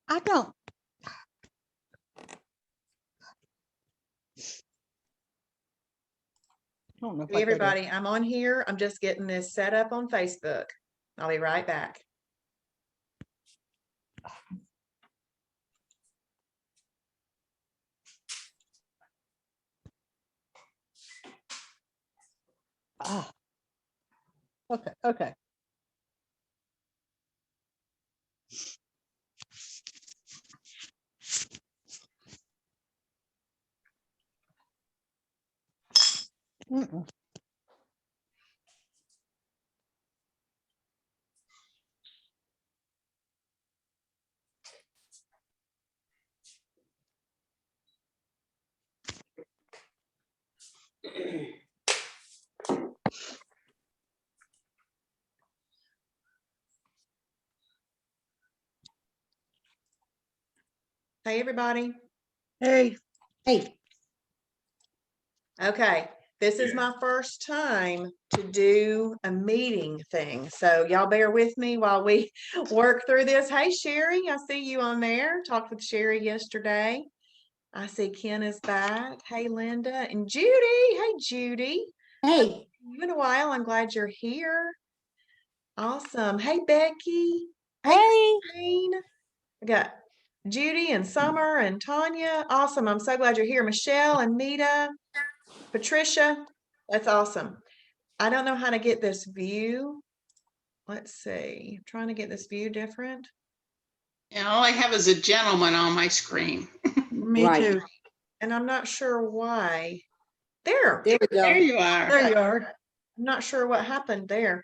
I don't know. Hey, everybody, I'm on here. I'm just getting this set up on Facebook. I'll be right back. Ah. Okay. Mm-mm. Hey, everybody. Hey. Okay, this is my first time to do a meeting thing. So y'all bear with me while we work through this. Hey, Sherry, I see you on there. Talked with Sherry yesterday. I see Ken is back. Hey, Linda and Judy. Hey, Judy. Hey. You in a while. I'm glad you're here. Awesome. Hey, Becky. Hey. Christine. I got Judy and Summer and Tanya. Awesome. I'm so glad you're here. Michelle and Mita, Patricia. That's awesome. I don't know how to get this view. Let's see. I'm trying to get this view different. And all I have is a gentleman on my screen. Me too. And I'm not sure why. There. There we go. There you are. There you are. I'm not sure what happened there.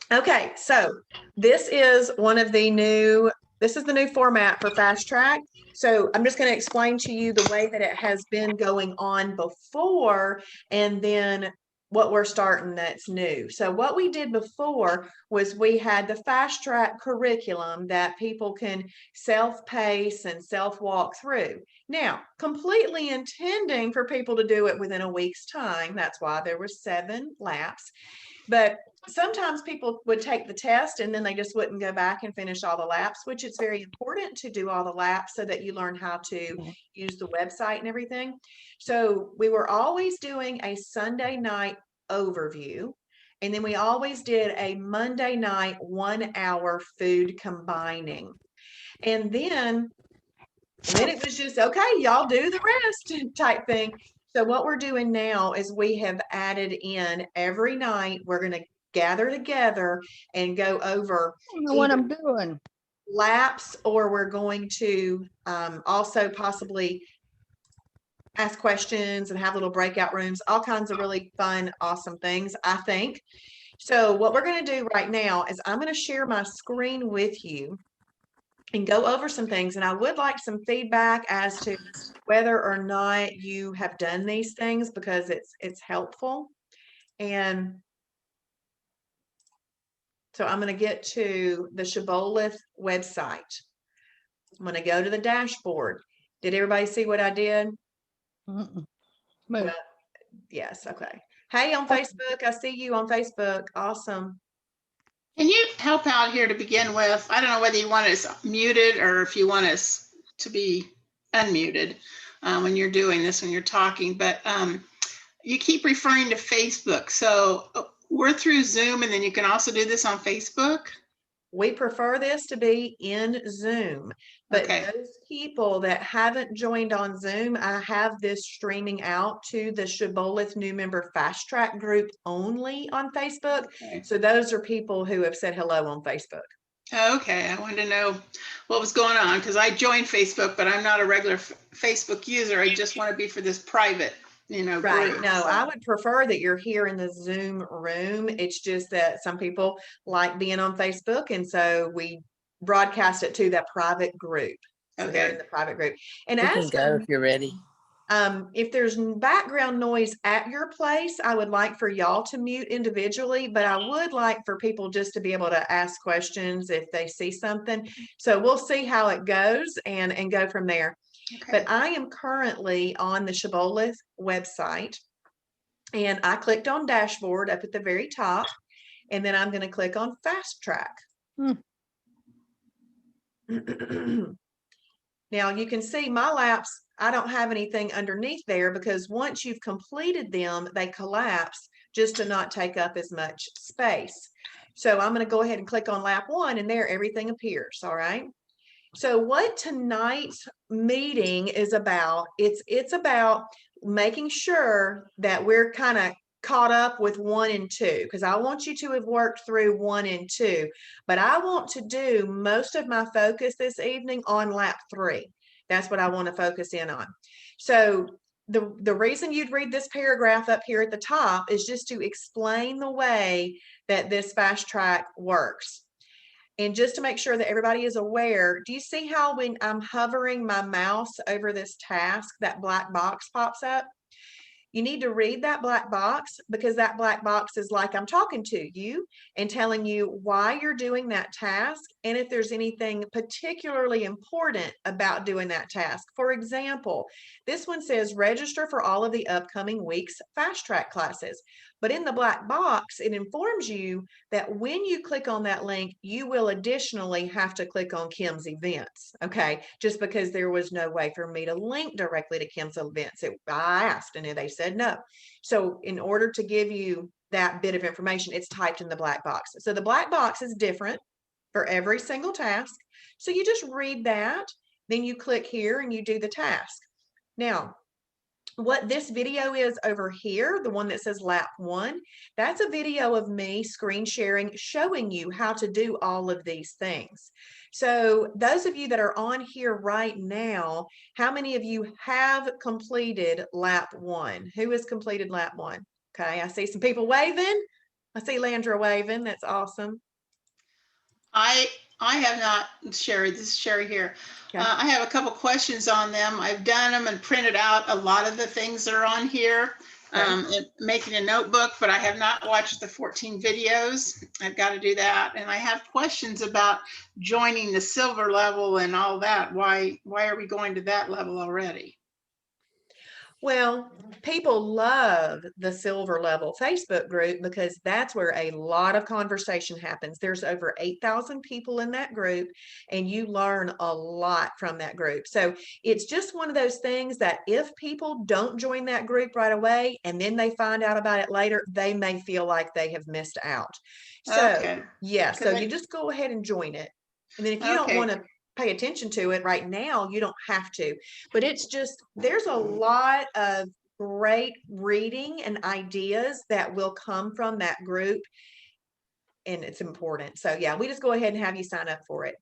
Okay, so this is the new format for Fast Track. So I'm just going to explain to you the way that it has been going on before, and then what we're starting that's new. So what we did before was we had the Fast Track curriculum that people can self-pace and self-walk through. Now, completely intending for people to do it within a week's time. That's why there were 7 laps. But sometimes people would take the test and then they just wouldn't go back and finish all the laps, which it's very important to do all the laps so that you learn how to use the website and everything. So we were always doing a Sunday night overview. And then we always did a Monday night 1-hour food combining. And then it was just, okay, y'all do the rest type thing. So what we're doing now is we have added in every night, we're going to gather together and go over I don't know what I'm doing. laps, or we're going to also possibly ask questions and have little breakout rooms, all kinds of really fun, awesome things, I think. So what we're going to do right now is I'm going to share my screen with you and go over some things. And I would like some feedback as to whether or not you have done these things, because it's helpful. And so I'm going to get to the Shibboleth website. I'm going to go to the dashboard. Did everybody see what I did? Well, yes. Okay. Hey, on Facebook, I see you on Facebook. Awesome. Can you help out here to begin with? I don't know whether you want us muted or if you want us to be unmuted when you're doing this, when you're talking, but you keep referring to Facebook. So we're through Zoom, and then you can also do this on Facebook? We prefer this to be in Zoom, but Okay. those people that haven't joined on Zoom, I have this streaming out to the Shibboleth new member Fast Track group only on Facebook. Okay. So those are people who have said hello on Facebook. Okay, I wanted to know what was going on, because I joined Facebook, but I'm not a regular Facebook user. I just want to be for this private, Right. group. No, I would prefer that you're here in the Zoom room. It's just that some people like being on Facebook, and so we broadcast it to that private group. So they're in the private group. And You can go if you're ready. If there's background noise at your place, I would like for y'all to mute individually, but I would like for people just to be able to ask questions if they see something. So we'll see how it goes and go from there. Okay. But I am currently on the Shibboleth website, and I clicked on dashboard up at the very top, and then I'm going to click on Fast Track. Now you can see my laps, I don't have anything underneath there because once you've completed them, they collapse just to not take up as much space. So I'm going to go ahead and click on lap 1 and there everything appears. All right. So what tonight's meeting is about, it's about making sure that we're kind of caught up with 1 and 2, because I want you to have worked through 1 and 2, but I want to do most of my focus this evening on lap 3. That's what I want to focus in on. So the reason you'd read this paragraph up here at the top is just to explain the way that this fast track works. And just to make sure that everybody is aware, do you see how when I'm hovering my mouse over this task, that black box pops up? You need to read that black box because that black box is like I'm talking to you and telling you why you're doing that task and if there's anything particularly important about doing that task. For example, this one says register for all of the upcoming week's fast track classes. But in the black box, it informs you that when you click on that link, you will additionally have to click on Kim's events, okay? Just because there was no way for me to link directly to Kim's events. I asked and they said no. So in order to give you that bit of information, it's typed in the black box. So the black box is different for every single task. So you just read that, then you click here and you do the task. Now, what this video is over here, the one that says lap 1, that's a video of me screen sharing, showing you how to do all of these things. So those of you that are on here right now, how many of you have completed lap 1? Who has completed lap 1? Okay, I see some people waving. I see Landra waving. That's awesome. I have not, Sherry, this is Sherry here. Okay. I have a couple questions on them. I've done them and printed out a lot of the things that are on here, making a notebook, but I have not watched the 14 videos. I've got to do that. And I have questions about joining the silver level and all that. Why are we going to that level already? Well, people love the silver level Facebook group because that's where a lot of conversation happens. There's over 8,000 people in that group and you learn a lot from that group. So it's just one of those things that if people don't join that group right away and then they find out about it later, they may feel like they have missed out. So Okay. yeah, so you just go ahead and join it. And then if you don't want to pay attention to it right now, you don't have to, but it's just, there's a lot of great reading and ideas that will come from that group and it's important. So yeah, we just go ahead and have you sign up for it.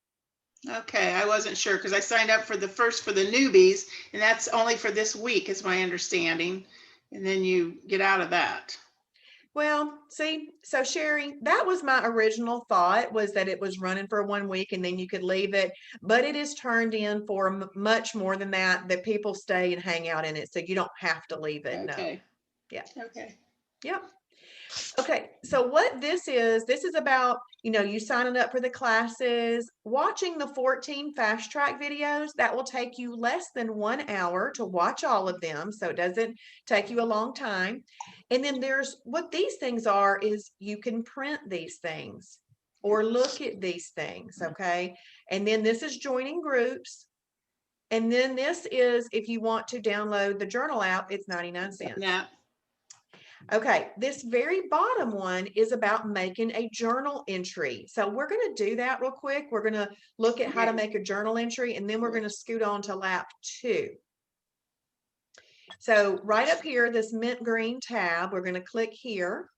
Okay, I wasn't sure because I signed up for the newbies and that's only for this week is my understanding. And then you get out of that. Well, see, so Sherry, that was my original thought, was that it was running for 1 week and then you could leave it, but it is turned in for much more than that, that people stay and hang out in it. So you don't have to leave it. Okay. No. Yeah. Okay. Yep. Okay, so what this is about, you signing up for the classes, watching the 14 fast track videos. That will take you less than 1 hour to watch all of them, so it doesn't take you a long time. And then there's what these things are is you can print these things or look at these things, okay? And then this is joining groups. And then this is if you want to download the journal app, it's 99 cents. Yeah. Okay, this very bottom one is about making a journal entry. So we're going to do that real quick. We're going to look at how to make a journal entry, and then we're going to scoot on to lap 2. So right up here, this mint green tab, we're going to click here.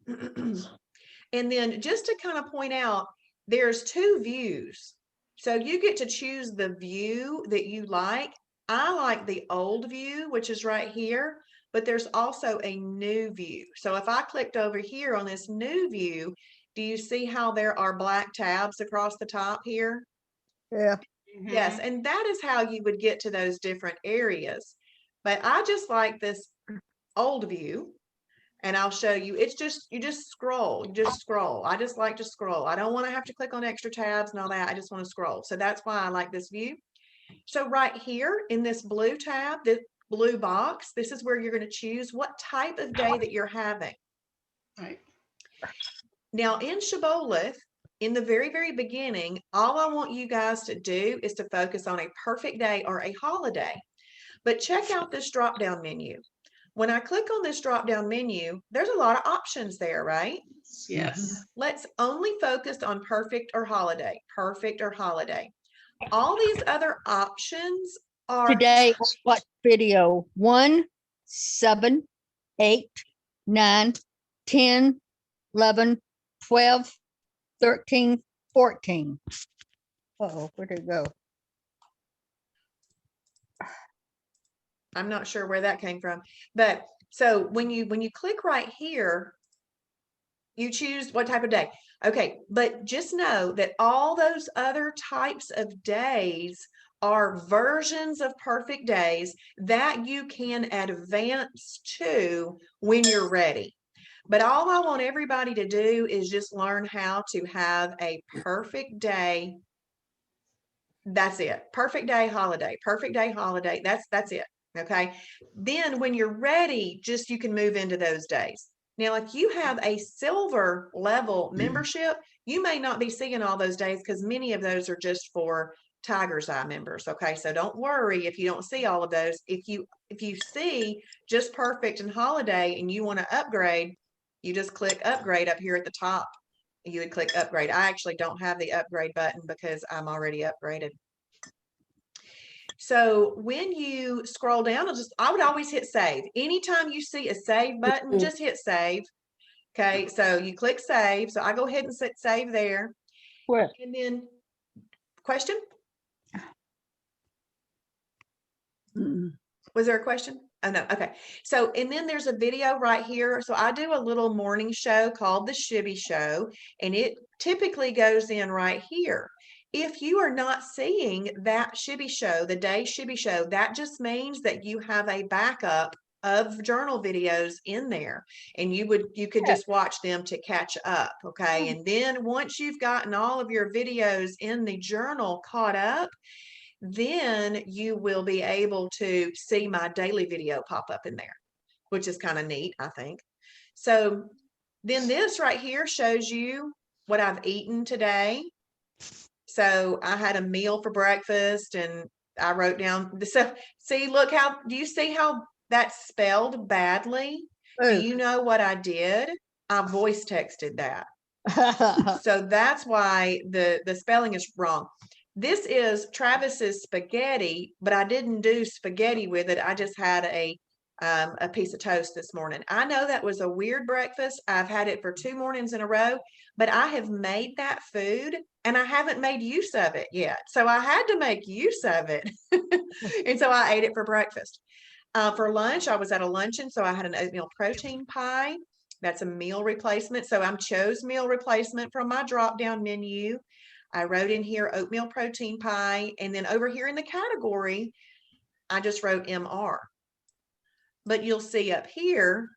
And then just to kind of point out, there's 2 views. So you get to choose the view that you like. I like the old view, which is right here, but there's also a new view. So if I clicked over here on this new view, do you see how there are black tabs across the top here? Yeah. Mm-hmm. Yes, and that is how you would get to those different areas. But I just like this old view. And I'll show you, it's just, you just scroll. I just like to scroll. I don't want to have to click on extra tabs and all that. I just want to scroll. So that's why I like this view. So right here in this blue tab, blue box, this is where you're going to choose what type of day that you're having. Right. Now in Shibboleth, in the very, very beginning, all I want you guys to do is to focus on a perfect day or a holiday. But check out this drop-down menu. When I click on this drop-down menu, there's a lot of options there, right? Yes. Let's only focus on perfect or holiday, perfect or holiday. All these other options are Today, I watched video 1, 7, 8, 9, 10, 11, 12, 13, 14. Uh-oh, where'd it go? I'm not sure where that came from, but so when you click right here, you choose what type of day. Okay, but just know that all those other types of days are versions of perfect days that you can advance to when you're ready. But all I want everybody to do is just learn how to have a perfect day. That's it. Perfect day, holiday, perfect day, holiday. That's it. Okay. Then when you're ready, just you can move into those days. Now, if you have a silver level membership, you may not be seeing all those days because many of those are just for Tiger's Eye members. Okay. So don't worry if you don't see all of those. If you see just perfect and holiday and you want to upgrade, you just click upgrade up here at the top. You would click upgrade. I actually don't have the upgrade button because I'm already upgraded. So when you scroll down, I would always hit save. Anytime you see a save button, just hit save. Okay, so you click save. So I go ahead and save there. Where? And then question? Was there a question? Oh, no. Okay. So, and then there's a video right here. So I do a little morning show called the Shibby Show, and it typically goes in right here. If you are not seeing that Shibby Show, the day Shibby Show, that just means that you have a backup of journal videos in there, and you could just watch them to catch up. Okay. And then once you've gotten all of your videos in the journal caught up, then you will be able to see my daily video pop up in there, which is kind of neat, I think. So then this right here shows you what I've eaten today. So I had a meal for breakfast and I wrote down, so see, look how, do you see how that's spelled badly? Do you know what I did? I voice texted that. So that's why the spelling is wrong. This is Travis's spaghetti, but I didn't do spaghetti with it. I just had a piece of toast this morning. I know that was a weird breakfast. I've had it for 2 mornings in a row, but I have made that food and I haven't made use of it yet. So I had to make use of it. And so I ate it for breakfast. For lunch, I was at a luncheon, so I had an oatmeal protein pie. That's a meal replacement. So I chose meal replacement from my drop-down menu. I wrote in here oatmeal protein pie. And then over here in the category, I just wrote MR. But you'll see up here,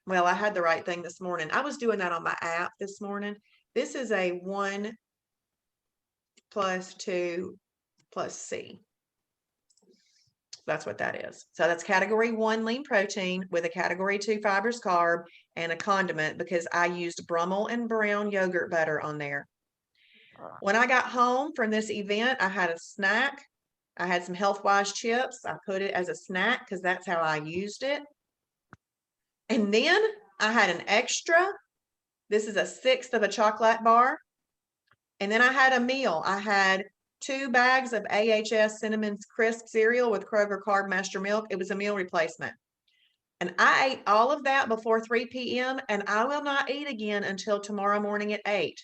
well, I had the right thing this morning. I was doing that on my app this morning. This is a 1 + 2 + C. That's what that is. So that's category 1 lean protein with a category 2 fibers carb and a condiment because I used Brummel and Brown yogurt butter on there. When I got home from this event, I had a snack. I had some Health-Wise chips. I put it as a snack because that's how I used it. And then I had an extra. This is a 1/6 of a chocolate bar. And then I had a meal. I had 2 bags of AHS Cinnamon Crisp cereal with Kroger Carb Master Milk. It was a meal replacement. And I ate all of that before 3 p.m. and I will not eat again until tomorrow morning at 8.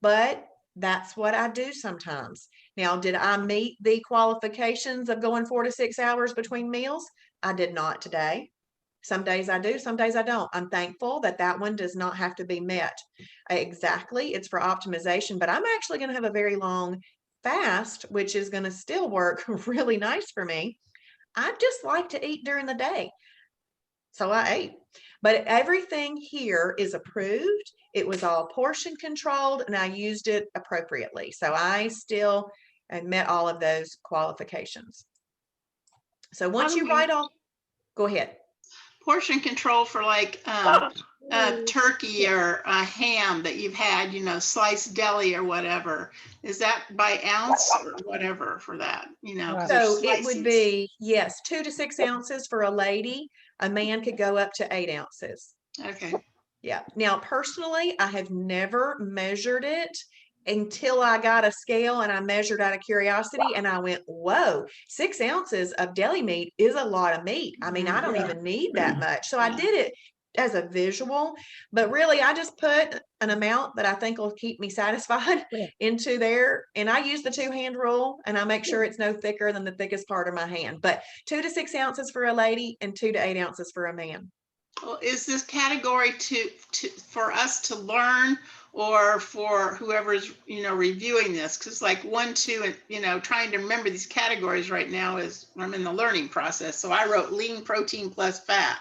But that's what I do sometimes. Now, did I meet the qualifications of going 4 to 6 hours between meals? I did not today. Some days I do, some days I don't. I'm thankful that that one does not have to be met exactly. It's for optimization, but I'm actually going to have a very long fast, which is going to still work really nice for me. I just like to eat during the day. So I ate, but everything here is approved. It was all portion controlled and I used it appropriately. So I still met all of those qualifications. So once you do write all, go ahead. portion control for like turkey or a ham that you've had, sliced deli or whatever. Is that by ounce or whatever for that? 'Cause there's So it would slices. be, yes, 2 to 6 ounces for a lady. A man could go up to 8 ounces. Okay. Yeah. Now, personally, I have never measured it until I got a scale and I measured out of curiosity and I went, whoa, 6 ounces of deli meat is a lot of meat. I mean, I don't Yeah. even need that much. So I Yeah. did it as a visual, but really I just put an amount that I think will keep me satisfied into there. And I use the 2-hand rule and I make sure it's no thicker than the thickest part of my hand, but 2 to 6 ounces for a lady and 2 to 8 ounces for a man. Well, is this category for us to learn or for whoever's, reviewing this? Because like 1, 2, and, trying to remember these categories right now I'm in the learning process. So I wrote lean protein plus fat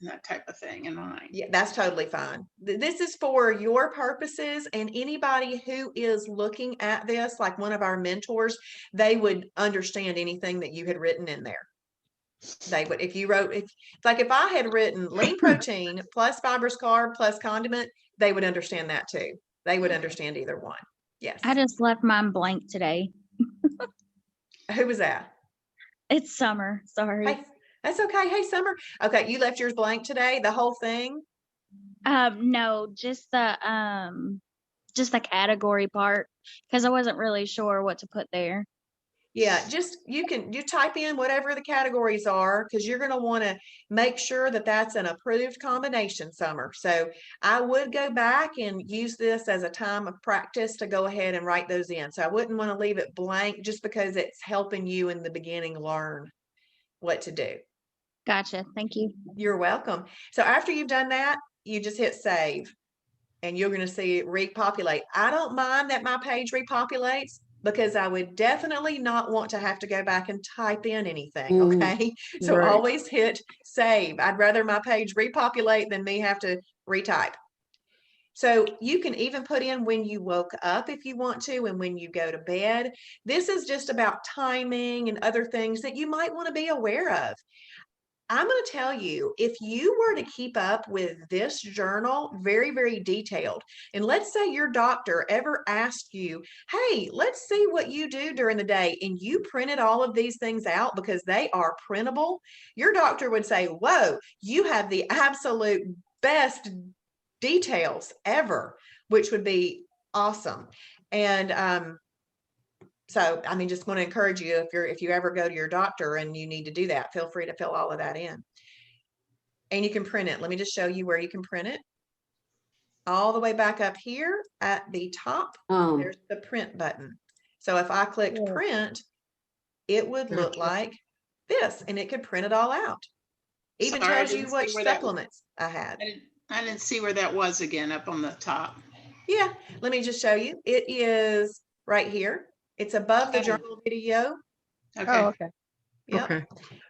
and that type of thing in mine. Yeah, that's totally fine. This is for your purposes, and anybody who is looking at this, like one of our mentors, they would understand anything that you had written in there. They would, if I had written lean protein plus fibrous carb plus condiment, they would understand that too. They would understand either one. Yes. I just left mine blank today. Who was that? It's Summer. Sorry. Hey, that's okay. Hey, Summer. Okay, you left yours blank today, the whole thing? No, just the category part because I wasn't really sure what to put there. Yeah, just you type in whatever the categories are because you're going to want to make sure that that's an approved combination, Summer. So I would go back and use this as a time of practice to go ahead and write those in. So I wouldn't want to leave it blank just because it's helping you in the beginning learn what to do. Gotcha. Thank you. You're welcome. So after you've done that, you just hit save and you're going to see it repopulate. I don't mind that my page repopulates because I would definitely not want to have to go back and type in anything. Okay. So right. always hit save. I'd rather my page repopulate than me have to retype. So you can even put in when you woke up if you want to, and when you go to bed. This is just about timing and other things that you might want to be aware of. I'm going to tell you, if you were to keep up with this journal, very, very detailed, and let's say your doctor ever asked you, hey, let's see what you do during the day, and you printed all of these things out because they are printable, your doctor would say, whoa, you have the absolute best details ever, which would be awesome. And so, I mean, just want to encourage you, if you ever go to your doctor and you need to do that, feel free to fill all of that in. And you can print it. Let me just show you where you can print it. All the way back up here at the top, there's the print button. So if I clicked print, it would look like this, and it could print it all out. Even tells you what supplements I had. I didn't see where that was again up on the top. Yeah, let me just show you. It is right here. It's above the journal video. Okay. Oh, okay. Yep. Okay.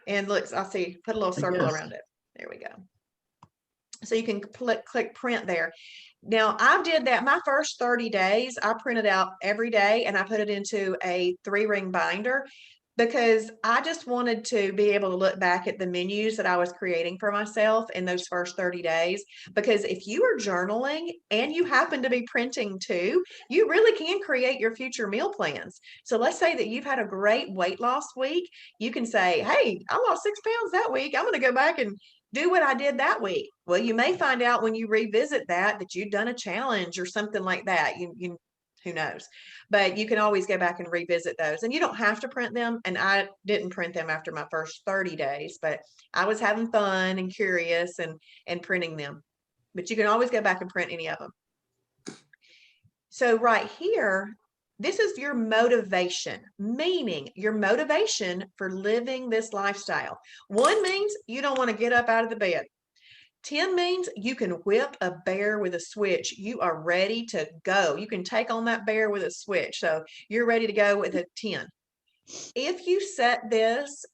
And look, I'll see, put a little circle around it. There we go. So you can click print there. Now I did that my first 30 days. I printed out every day and I put it into a 3-ring binder because I just wanted to be able to look back at the menus that I was creating for myself in those first 30 days. Because if you are journaling and you happen to be printing too, you really can create your future meal plans. So let's say that you've had a great weight loss week. You can say, hey, I lost 6 pounds that week. I'm going to go back and do what I did that week. Well, you may find out when you revisit that you've done a challenge or something like that. Who knows? But you can always go back and revisit those, and you don't have to print them. And I didn't print them after my first 30 days, but I was having fun and curious and printing them. But you can always go back and print any of them. So right here, this is your motivation, meaning your motivation for living this lifestyle. 1 means you don't want to get up out of the bed. 10 means you can whip a bear with a switch. You are ready to go. You can take on that bear with a switch. So you're ready to go with a 10. If you set this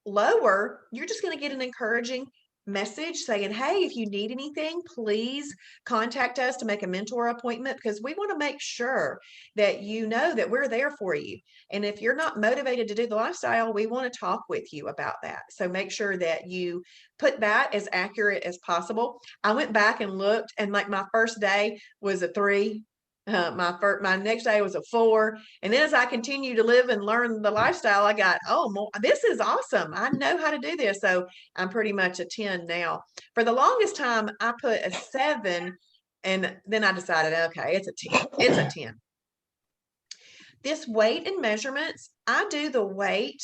lower, you're just going to get an encouraging message saying, hey, if you need anything, please contact us to make a mentor appointment, because we want to make sure that you know that we're there for you. And if you're not motivated to do the lifestyle, we want to talk with you about that. So make sure that you put that as accurate as possible. I went back and looked, and like my first day was a 3. My next day was a 4. And then as I continue to live and learn the lifestyle, I got, oh, this is awesome. I know how to do this. So I'm pretty much a 10 now. For the longest time, I put a 7, and then I decided, okay, it's a 10. It's a 10. This weight and measurements, I do the weight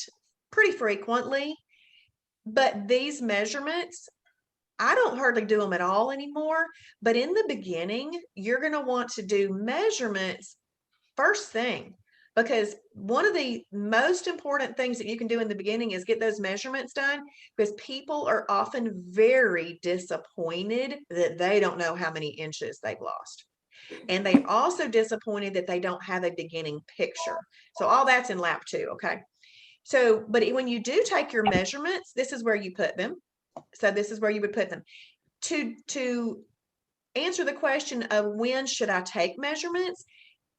pretty frequently, but these measurements, I don't hardly do them at all anymore. But in the beginning, you're going to want to do measurements first thing, because one of the most important things that you can do in the beginning is get those measurements done, because people are often very disappointed that they don't know how many inches they've lost. And they're also disappointed that they don't have a beginning picture. So all that's in lap 2. Okay. So, but when you do take your measurements, this is where you put them. So this is where you would put them. To answer the question of when should I take measurements,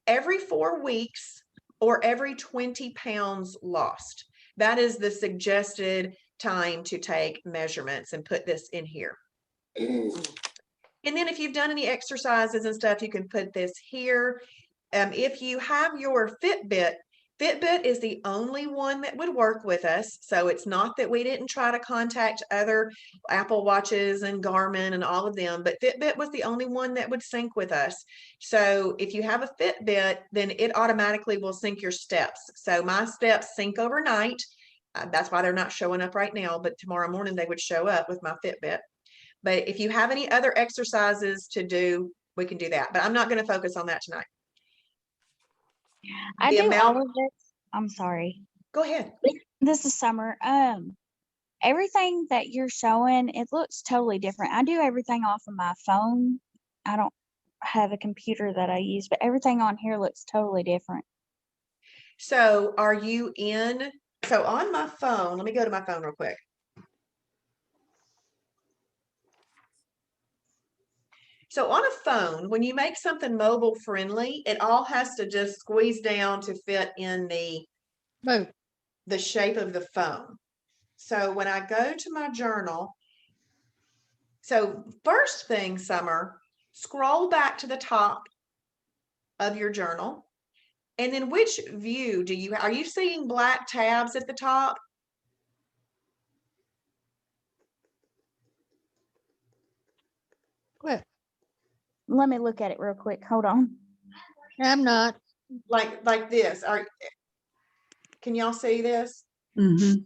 every 4 weeks or every 20 pounds lost. That is the suggested time to take measurements, and put this in here. And then if you've done any exercises and stuff, you can put this here. If you have your Fitbit is the only one that would work with us. So it's not that we didn't try to contact other Apple Watches and Garmin and all of them, but Fitbit was the only one that would sync with us. So if you have a Fitbit, then it automatically will sync your steps. So my steps sync overnight. That's why they're not showing up right now, but tomorrow morning they would show up with my Fitbit. But if you have any other exercises to do, we can do that. But I'm not going to focus on that tonight. I The do amount- all of this. I'm sorry. Go ahead. This is Summer. Everything that you're showing, it looks totally different. I do everything off of my phone. I don't have a computer that I use, but everything on here looks totally different. So are you in? So on my phone, let me go to my phone real quick. So on a phone, when you make something mobile friendly, it all has to just squeeze down to fit in the shape of the phone. So when I go to my journal, so first thing, Summer, scroll back to the top of your journal. And then which view are you seeing black tabs at the top? What? Let me look at it real quick. Hold on. I'm not. Like this. Can y'all see this? Mm-hmm.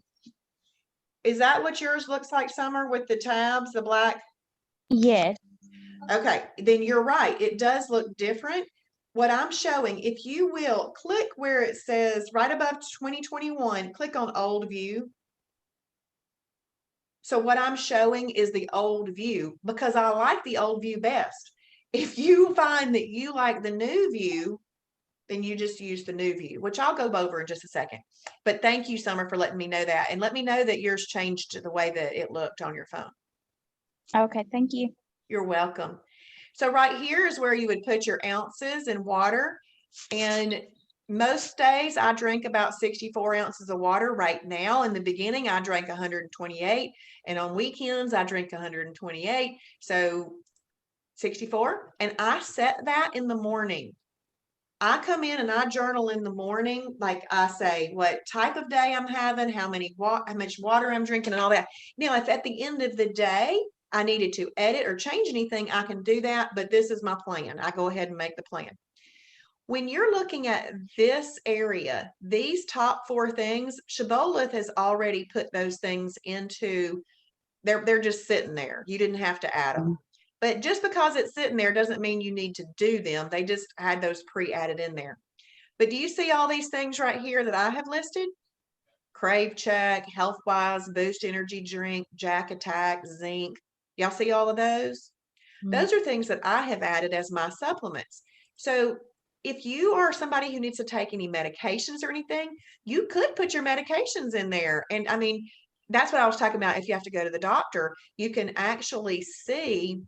Is that what yours looks like, Summer, with the tabs, the black? Yes. Okay, then you're right. It does look different. What I'm showing, if you will, click where it says right above 2021, click on old view. So what I'm showing is the old view, because I like the old view best. If you find that you like the new view, then you just use the new view, which I'll go over in just a second. But thank you, Summer, for letting me know that. And let me know that yours changed to the way that it looked on your phone. Okay. Thank you. You're welcome. So right here is where you would put your ounces in water. And most days I drink about 64 ounces of water. Right now, in the beginning, I drank 128. And on weekends, I drink 128. So 64. And I set that in the morning. I come in and I journal in the morning. Like I say, what type of day I'm having, how much water I'm drinking, and all that. Now, if at the end of the day, I needed to edit or change anything, I can do that, but this is my plan. I go ahead and make the plan. When you're looking at this area, these top 4 things, Shibboleth has already put those things into, they're just sitting there. You didn't have to add them. But just because it's sitting there doesn't mean you need to do them. They just had those pre-added in there. But do you see all these things right here that I have listed? Crave Check, Health Wise, Boost Energy Drink, Jack Attack, Zinc. Y'all see all of those? Those are things that I have added as my supplements. So if you are somebody who needs to take any medications or anything, you could put your medications in there. And I mean, that's what I was talking about. If you have to go to the doctor, you can actually see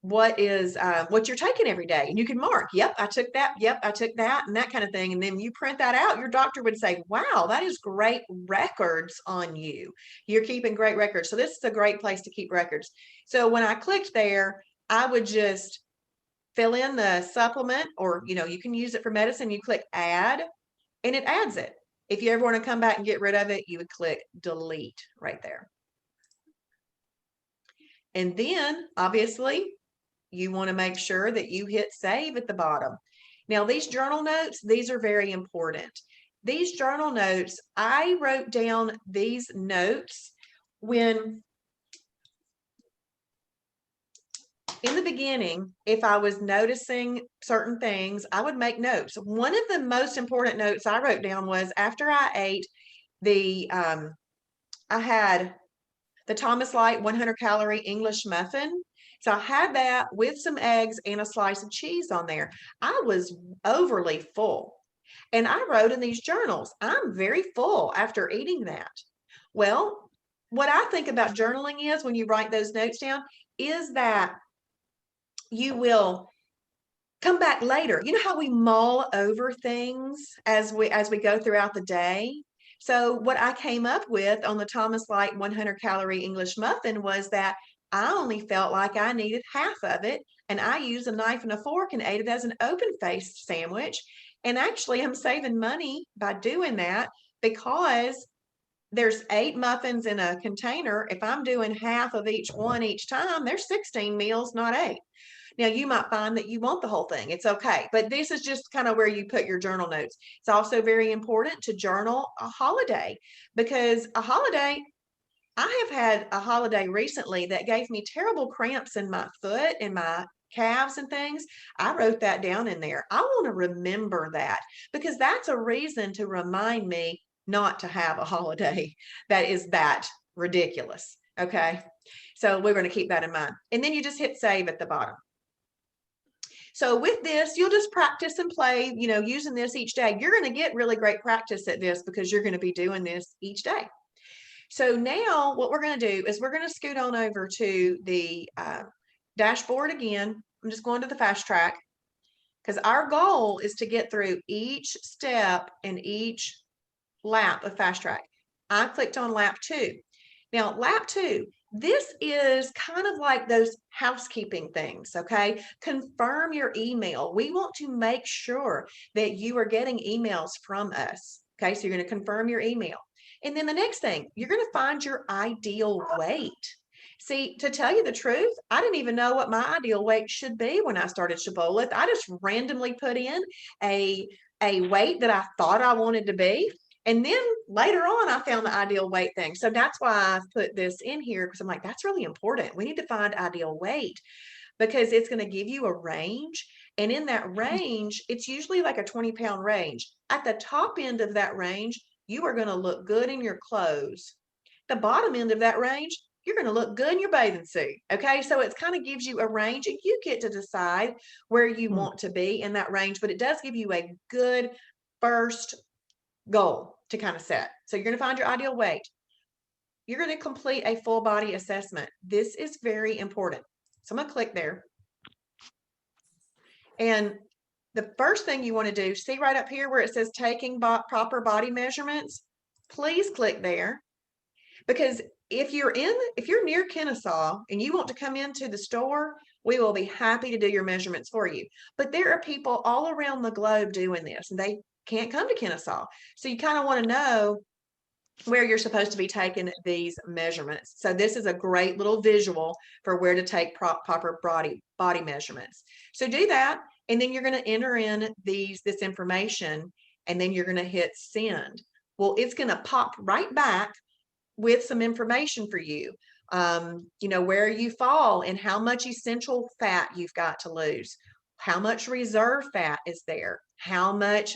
what is what you're taking every day, and you can mark, yep, I took that, yep, I took that, and that kind of thing. And then you print that out. Your doctor would say, wow, that is great records on you. You're keeping great records. So this is a great place to keep records. So when I clicked there, I would just fill in the supplement, or you can use it for medicine. You click add, and it adds it. If you ever want to come back and get rid of it, you would click delete right there. And then obviously you want to make sure that you hit save at the bottom. Now these journal notes, these are very important. These journal notes, I wrote down these notes when, in the beginning, if I was noticing certain things, I would make notes. One of the most important notes I wrote down was after I ate I had the Thomas Light 100 calorie English muffin. So I had that with some eggs and a slice of cheese on there. I was overly full. And I wrote in these journals, I'm very full after eating that. Well, what I think about journaling is, when you write those notes down, is that you will come back later. You know how we mull over things as we go throughout the day? So what I came up with on the Thomas Light 100 calorie English muffin was that I only felt like I needed half of it, and I used a knife and a fork and ate it as an open-faced sandwich. And actually, I'm saving money by doing that, because there's 8 muffins in a container. If I'm doing half of each one each time, there's 16 meals, not 8. Now, you might find that you want the whole thing. It's okay. But this is just kind of where you put your journal notes. It's also very important to journal a holiday, because a holiday, I have had a holiday recently that gave me terrible cramps in my foot and my calves and things. I wrote that down in there. I want to remember that, because that's a reason to remind me not to have a holiday that is that ridiculous. Okay. So we're going to keep that in mind. And then you just hit save at the bottom. So with this, you'll just practice and play, using this each day. You're going to get really great practice at this, because you're going to be doing this each day. So now what we're going to do is we're going to scoot on over to the dashboard again. I'm just going to the fast track, because our goal is to get through each step in each lap of fast track. I clicked on lap 2. Now, lap 2, this is kind of like those housekeeping things, okay? Confirm your email. We want to make sure that you are getting emails from us, okay? So you're going to confirm your email. And then the next thing, you're going to find your ideal weight. See, to tell you the truth, I didn't even know what my ideal weight should be when I started Shibboleth. I just randomly put in a weight that I thought I wanted to be. And then later on, I found the ideal weight thing. So that's why I've put this in here, because I'm like, that's really important. We need to find ideal weight, because it's going to give you a range. And in that range, it's usually like a 20-pound range. At the top end of that range, you are going to look good in your clothes. The bottom end of that range, you're going to look good in your bathing suit. Okay. So it kind of gives you a range, and you get to decide where you want to be in that range, but it does give you a good first goal to kind of set. So you're going to find your ideal weight. You're going to complete a full body assessment. This is very important. So I'm going to click there. And the first thing you want to do, see right up here where it says taking proper body measurements, please click there. Because if you're near Kennesaw and you want to come into the store, we will be happy to do your measurements for you. But there are people all around the globe doing this, and they can't come to Kennesaw. So you kind of want to know where you're supposed to be taking these measurements. So this is a great little visual for where to take proper body measurements. So do that, and then you're going to enter in this information, and then you're going to hit send. Well, it's going to pop right back with some information for you. Where you fall and how much essential fat you've got to lose, how much reserve fat is there, how much,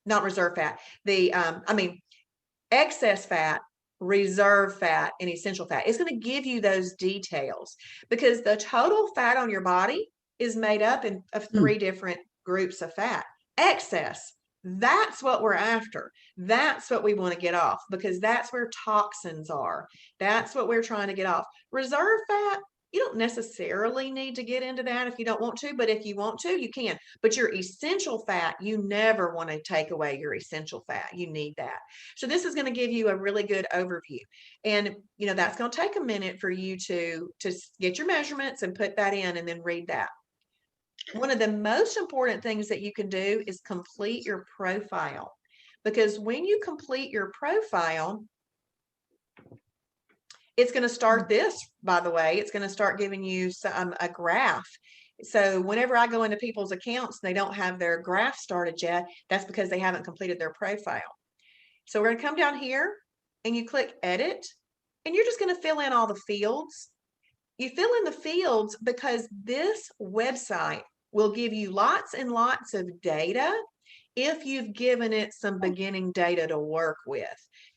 not reserve fat, excess fat, reserve fat, and essential fat. It's going to give you those details, because the total fat on your body is made up of 3 different groups of fat. Excess That's what we're after. That's what we want to get off, because that's where toxins are. That's what we're trying to get off. Reserve fat, you don't necessarily need to get into that if you don't want to, but if you want to, you can. But your essential fat, you never want to take away your essential fat. You need that. So this is going to give you a really good overview. And, you know, that's going to take a minute for you to get your measurements and put that in and then read that. One of the most important things that you can do is complete your profile, because when you complete your profile, it's going to start this, by the way, it's going to start giving you a graph. So whenever I go into people's accounts and they don't have their graph started yet, that's because they haven't completed their profile. So we're going to come down here and you click edit, and you're just going to fill in all the fields. You fill in the fields because this website will give you lots and lots of data if you've given it some beginning data to work with.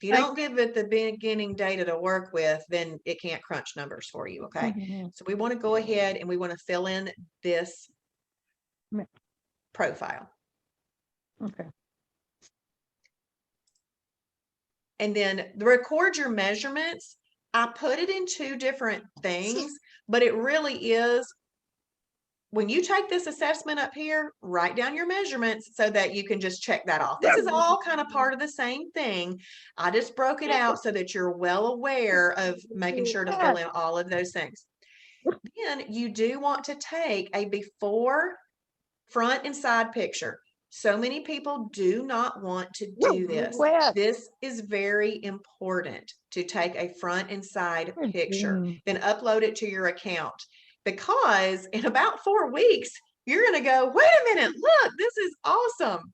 If you don't give it the beginning data to work with, then it can't crunch numbers for you, okay? So we want to go ahead and we want to fill in this profile. Okay. And then record your measurements. I put it in two different things, but it really is, when you take this assessment up here, write down your measurements so that you can just check that off. This is all kind of part of the same thing. I just broke it out so that you're well aware of making sure to fill in all of those things. Then you do want to take a before, front, and side picture. So many people do not want to do this. This is very important, to take a front and side picture, then upload it to your account. Because in about 4 weeks, you're going to go, wait a minute, look, this is awesome.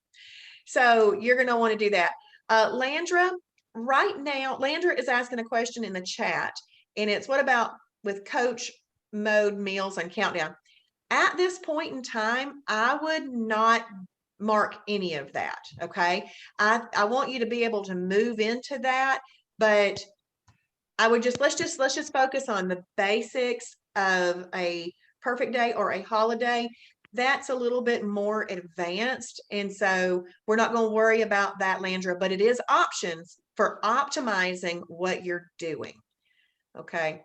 So you're going to want to do that. Landra, right now, Landra is asking a question in the chat, and it's what about with coach mode meals and countdown? At this point in time, I would not mark any of that. Okay. I want you to be able to move into that, but I would let's just focus on the basics of a perfect day or a holiday. That's a little bit more advanced. And so we're not going to worry about that, Landra, but it is options for optimizing what you're doing. Okay.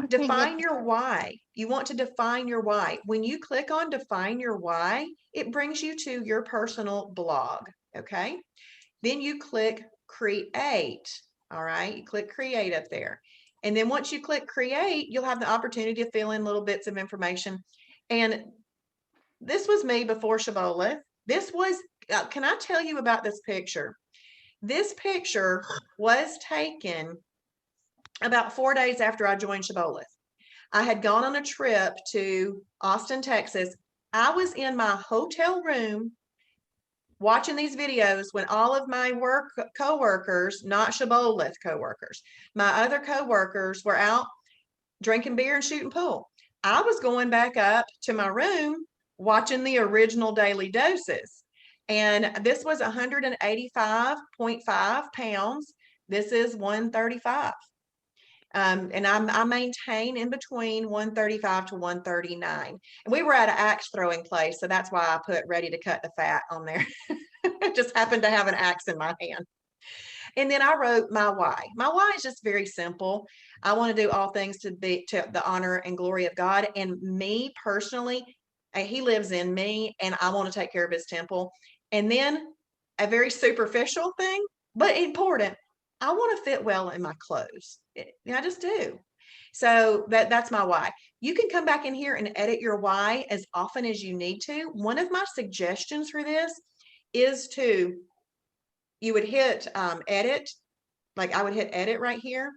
Define your why. You want to define your why. When you click on define your why, it brings you to your personal blog. Okay. Then you click create. All right. You click create up there. And then once you click create, you'll have the opportunity to fill in little bits of information. And this was me before Shibboleth. This was, can I tell you about this picture? This picture was taken about 4 days after I joined Shibboleth. I had gone on a trip to Austin, Texas. I was in my hotel room watching these videos when all of my co-workers, not Shibboleth co-workers, my other co-workers were out drinking beer and shooting pool. I was going back up to my room watching the original daily doses. And this was 185.5 pounds. This is 135. And I maintain in between 135 to 139. And we were at an axe throwing place, so that's why I put ready to cut the fat on there. It just happened to have an axe in my hand. And then I wrote my why. My why is just very simple. I want to do all things to the honor and glory of God. And me personally, he lives in me, and I want to take care of his temple. And then a very superficial thing, but important, I want to fit well in my clothes. I just do. So that's my why. You can come back in here and edit your why as often as you need to. One of my suggestions for this is you would hit edit, like I would hit edit right here.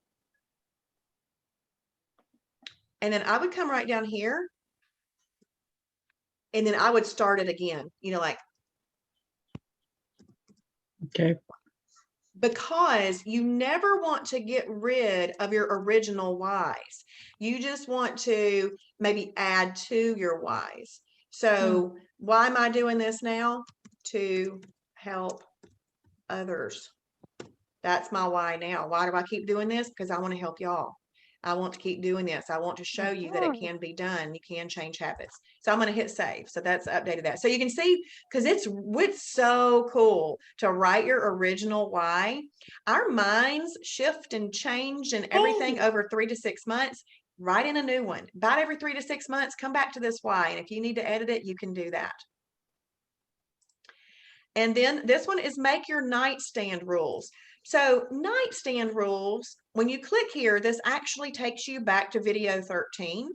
And then I would come right down here, and then I would start it again, like. Okay. Because you never want to get rid of your original whys. You just want to maybe add to your whys. So why am I doing this now? To help others. That's my why now. Why do I keep doing this? Because I want to help y'all. I want to keep doing this. I want to show you that it can be done. You can change habits. So I'm going to hit save. So that's updated that. So you can see, because it's so cool to write your original why. Our minds shift and change and everything over 3 to 6 months. Write in a new one. About every 3 to 6 months, come back to this why. And if you need to edit it, you can do that. And then this one is make your nightstand rules. So nightstand rules, when you click here, this actually takes you back to video 13,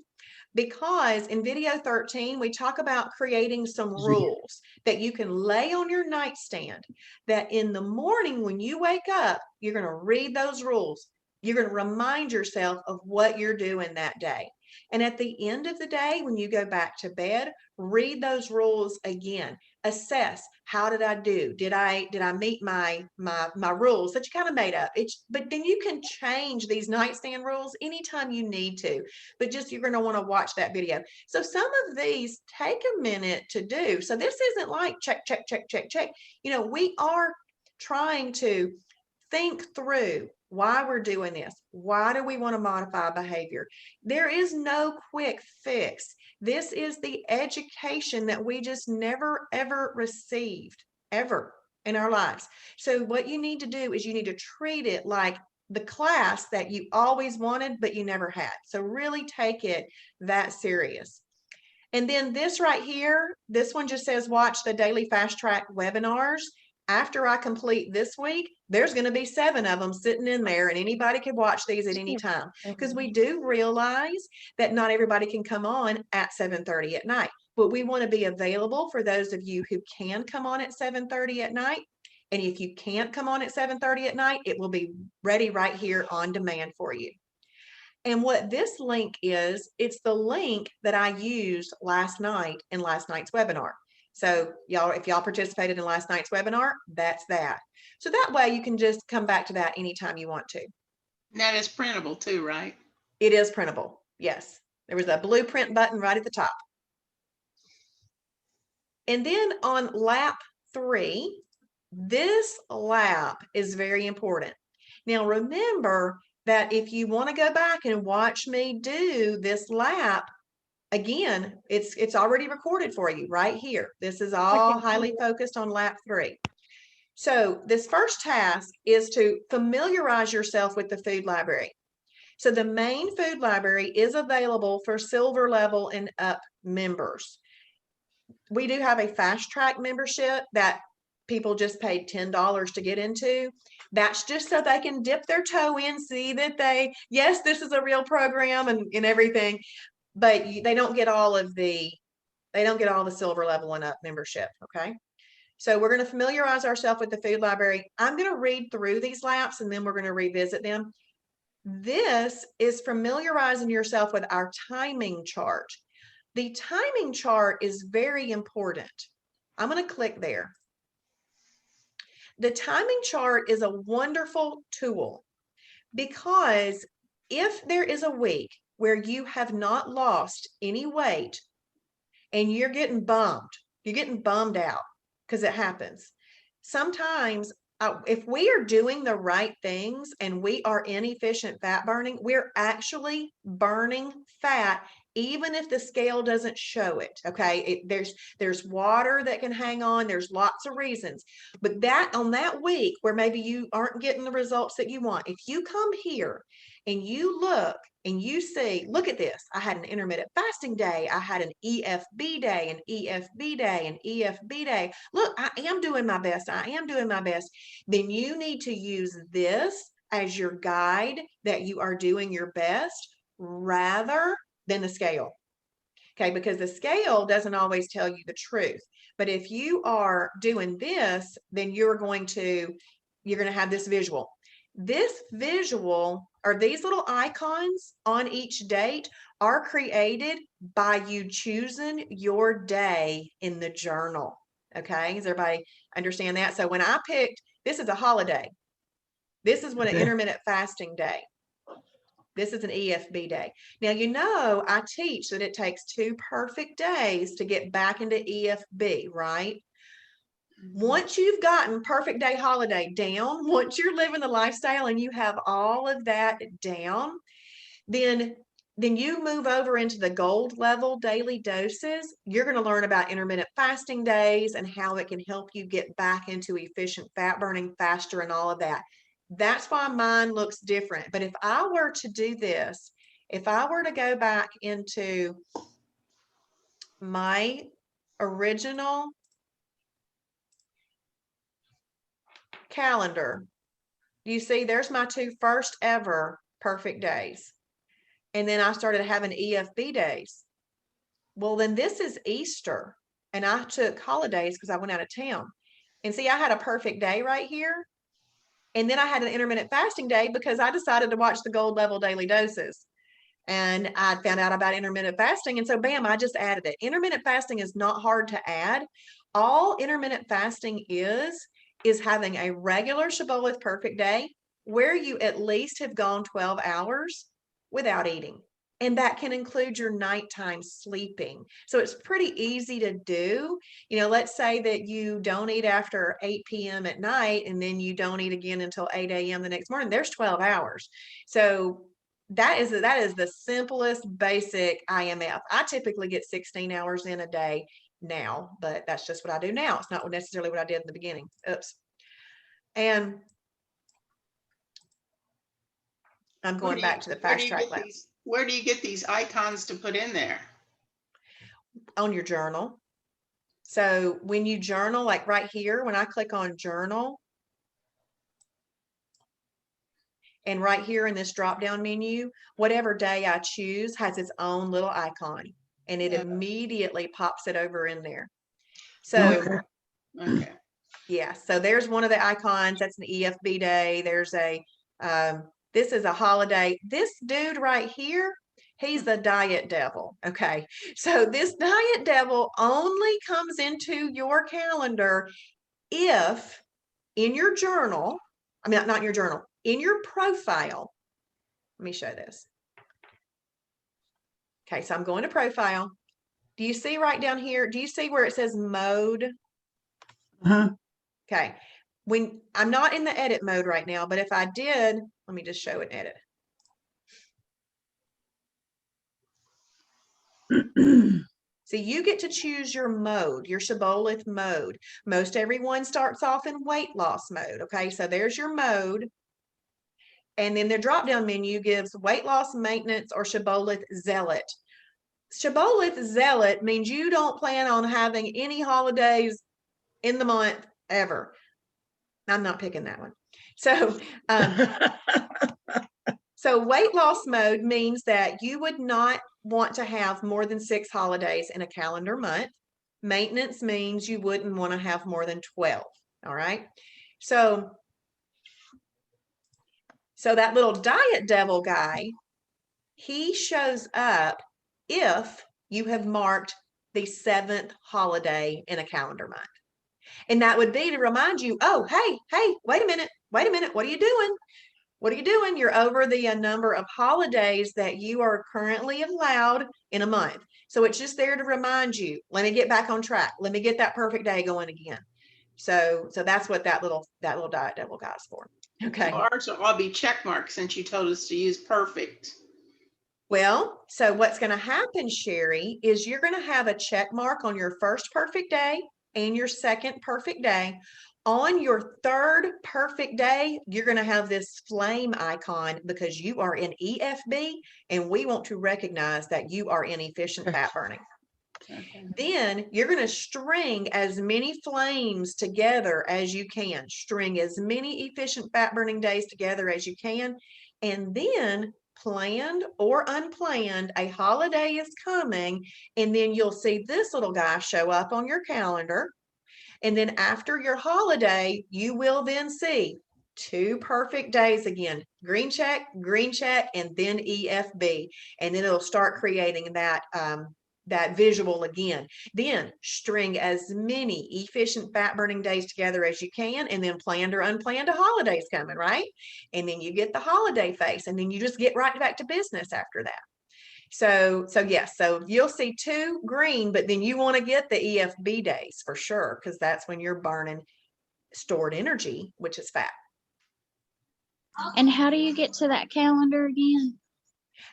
because in video 13, we talk about creating some rules that you can lay on your nightstand, that in the morning when you wake up, you're going to read those rules. You're going to remind yourself of what you're doing that day. And at the end of the day, when you go back to bed, read those rules again. Assess, how did I do? Did I meet my rules that you kind of made up? But then you can change these nightstand rules anytime you need to. But just you're going to want to watch that video. So some of these take a minute to do. So this isn't like check, check, check, check, check. You know, we are trying to think through why we're doing this. Why do we want to modify behavior? There is no quick fix. This is the education that we just never, ever received, ever in our lives. So what you need to do is you need to treat it like the class that you always wanted, but you never had. So really take it that serious. And then this right here, this one just says watch the daily fast track webinars. After I complete this week, there's going to be 7 of them sitting in there, and anybody can watch these at any time, because we do realize that not everybody can come on at 7:30 at night, but we want to be available for those of you who can come on at 7:30 at night. And if you can't come on at 7:30 at night, it will be ready right here on demand for you. And what this link is, it's the link that I used last night in last night's webinar. So y'all, if y'all participated in last night's webinar, that's that. So that way you can just come back to that anytime you want to. That is printable too, right? It is printable. Yes. There was a blueprint button right at the top. And then on lap 3, this lap is very important. Now remember that if you want to go back and watch me do this lap, again, it's already recorded for you right here. This is all highly focused on lap 3. So this first task is to familiarize yourself with the food library. So the main food library is available for silver level and up members. We do have a fast track membership that people just paid $10 to get into. That's just so they can dip their toe in, see that yes, this is a real program and everything. But they don't get all the silver level and up membership. Okay. So we're going to familiarize ourselves with the food library. I'm going to read through these laps and then we're going to revisit them. This is familiarizing yourself with our timing chart. The timing chart is very important. I'm going to click there. The timing chart is a wonderful tool, because if there is a week where you have not lost any weight and you're getting bummed out, because it happens. Sometimes if we are doing the right things and we are inefficient fat burning, we're actually burning fat, even if the scale doesn't show it. Okay. There's water that can hang on. There's lots of reasons, but that on that week where maybe you aren't getting the results that you want, if you come here and you look and you see, look at this, I had an intermittent fasting day, I had an EFB day, an EFB day, an EFB day. Look, I am doing my best. I am doing my best. Then you need to use this as your guide that you are doing your best rather than the scale. Okay, because the scale doesn't always tell you the truth. But if you are doing this, then you're going to have this visual. This visual, or these little icons on each date, are created by you choosing your day in the journal. Okay, does everybody understand that? So when I picked, this is a holiday. This is what an intermittent fasting day. This is an EFB day. Now, I teach that it takes 2 perfect days to get back into EFB, right? Once you've gotten perfect day holiday down, once you're living the lifestyle and you have all of that down, then you move over into the gold level daily doses. You're going to learn about intermittent fasting days and how it can help you get back into efficient fat burning faster and all of that. That's why mine looks different. But if I were to do this, if I were to go back into my original calendar, you see there's my 2 first ever perfect days. And then I started having EFB days. Well, then this is Easter. And I took holidays because I went out of town. And see, I had a perfect day right here. And then I had an intermittent fasting day because I decided to watch the gold level daily doses. And I found out about intermittent fasting. And so, bam, I just added it. Intermittent fasting is not hard to add. All intermittent fasting is having a regular Shibboleth perfect day where you at least have gone 12 hours without eating. And that can include your nighttime sleeping. So it's pretty easy to do. You know, let's say that you don't eat after 8 p.m. at night and then you don't eat again until 8 a.m. the next morning. There's 12 hours. So that is the simplest basic IMF. I typically get 16 hours in a day now, but that's just what I do now. It's not necessarily what I did in the beginning. Oops. And I'm going back to the fast track lab. Where do you get these icons to put in there? On your journal. So when you journal, like right here, when I click on journal, and right here in this drop down menu, whatever day I choose has its own little icon, and it immediately pops it over in there. So Okay. yeah, so there's one of the icons. That's an EFB day. There's a this is a holiday. This dude right here, he's the diet devil. Okay. So this diet devil only comes into your calendar if in your journal, I mean, not in your journal, in your profile. Let me show this. Okay. So I'm going to profile. Do you see right down here? Do you see where it says mode? Okay. When I'm not in the edit mode right now, but if I did, let me just show an edit. So you get to choose your mode, your Shibboleth mode. Most everyone starts off in weight loss mode. Okay, so there's your mode. And then the drop-down menu gives weight loss, maintenance, or Shibboleth zealot. Shibboleth zealot means you don't plan on having any holidays in the month ever. I'm not picking that one. So, so weight loss mode means that you would not want to have more than 6 holidays in a calendar month. Maintenance means you wouldn't want to have more than 12. All right. So that little diet devil guy, he shows up if you have marked the 7th holiday in a calendar month. And that would be to remind you, oh, hey, wait a minute. What are you doing? What are you doing? You're over the number of holidays that you are currently allowed in a month. So it's just there to remind you, let me get back on track. Let me get that perfect day going again. So that's what that little diet devil guy's for. Okay. So ours will all be check marks since you told us to use perfect. Well, so what's going to happen, Sherry, is you're going to have a check mark on your first perfect day and your second perfect day. On your 3rd perfect day, you're going to have this flame icon because you are in EFB and we want to recognize that you are in efficient fat burning. Okay. Then you're going to string as many flames together as you can. String as many efficient fat burning days together as you can. And then planned or unplanned, a holiday is coming. And then you'll see this little guy show up on your calendar. And then after your holiday, you will then see 2 perfect days again, green check, and then EFB. And then it'll start creating that, that visual again. Then string as many efficient fat burning days together as you can, and then planned or unplanned, a holiday's coming, right? And then you get the holiday face, and then you just get right back to business after that. So yes, so you'll see 2 green, but then you want to get the EFB days for sure, because that's when you're burning stored energy, which is fat. And how do you get to that calendar again?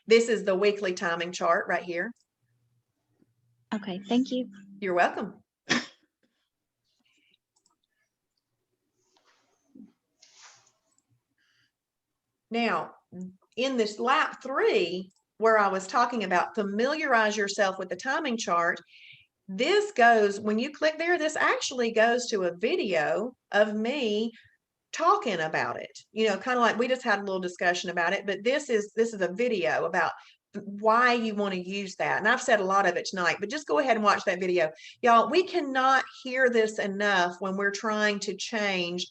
This is the weekly timing chart right here. Okay, thank you. You're welcome. Now, in this lap 3, where I was talking about familiarize yourself with the timing chart, this goes, when you click there, this actually goes to a video of me talking about it. You know, kind of like we just had a little discussion about it, but this is a video about why you want to use that. And I've said a lot of it tonight, but just go ahead and watch that video. Y'all, we cannot hear this enough when we're trying to change.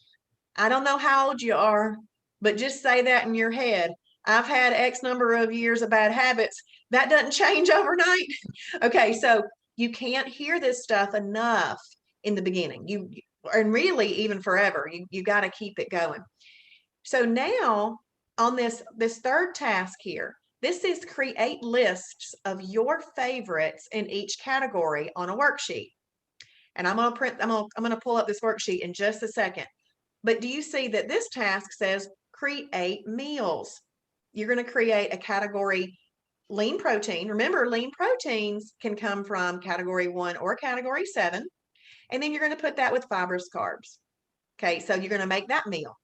I don't know how old you are, but just say that in your head. I've had X number of years of bad habits. That doesn't change overnight. Okay, so you can't hear this stuff enough in the beginning. And really even forever. You got to keep it going. So now on this third task here, this is create lists of your favorites in each category on a worksheet. And I'm gonna pull up this worksheet in just a second. But do you see that this task says create meals? You're going to create a category lean protein. Remember, lean proteins can come from category 1 or category 7. And then you're going to put that with fibrous carbs. Okay, so you're going to make that meal.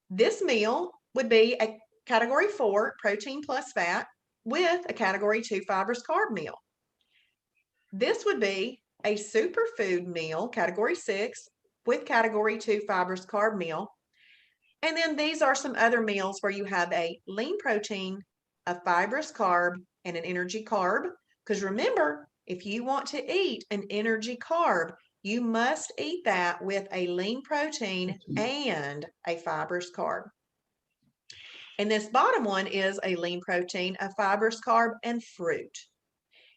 This meal would be a category 4 protein plus fat with a category 2 fibrous carb meal. This would be a superfood meal, category 6, with category 2 fibrous carb meal. And then these are some other meals where you have a lean protein, a fibrous carb, and an energy carb. Because remember, if you want to eat an energy carb, you must eat that with a lean protein and a fibrous carb. And this bottom one is a lean protein, a fibrous carb, and fruit.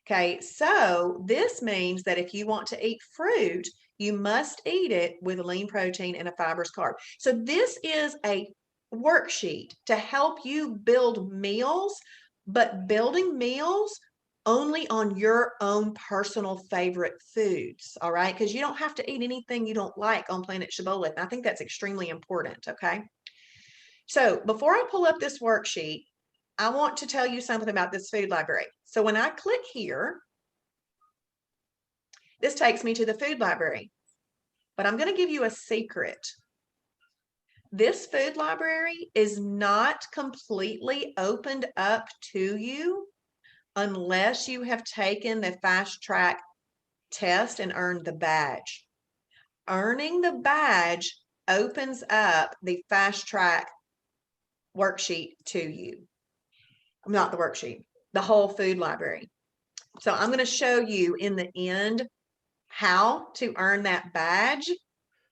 Okay, so this means that if you want to eat fruit, you must eat it with a lean protein and a fibrous carb. So this is a worksheet to help you build meals, but building meals only on your own personal favorite foods, all right? Because you don't have to eat anything you don't like on Planet Shibboleth. And I think that's extremely important, okay? So before I pull up this worksheet, I want to tell you something about this food library. So when I click here, this takes me to the food library, but I'm going to give you a secret. This food library is not completely opened up to you unless you have taken the fast track test and earned the badge. Earning the badge opens up the fast track worksheet to you. Not the worksheet, the whole food library. So I'm going to show you in the end how to earn that badge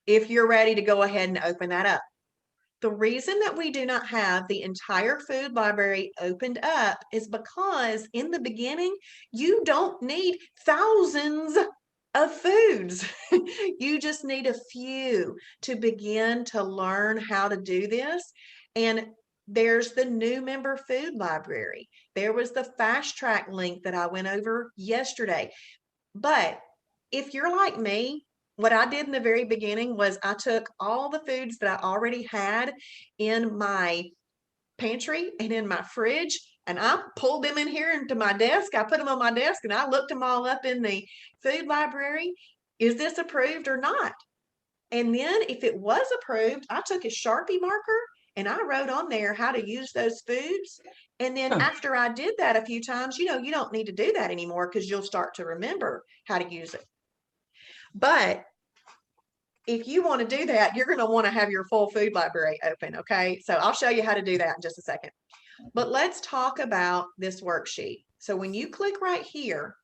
if you're ready to go ahead and open that up. The reason that we do not have the entire food library opened up is because in the beginning, you don't need thousands of foods. You just need a few to begin to learn how to do this. And there's the new member food library. There was the fast track link that I went over yesterday. But if you're like me, what I did in the very beginning was I took all the foods that I already had in my pantry and in my fridge, and I pulled them in here into my desk. I put them on my desk and I looked them all up in the food library. Is this approved or not? And then if it was approved, I took a Sharpie marker and I wrote on there how to use those foods. And then after I did that a few times, you know, you don't need to do that anymore because you'll start to remember how to use it. But if you want to do that, you're going to want to have your full food library open, okay? So I'll show you how to do that in just a second. But let's talk about this worksheet. So when you click right here,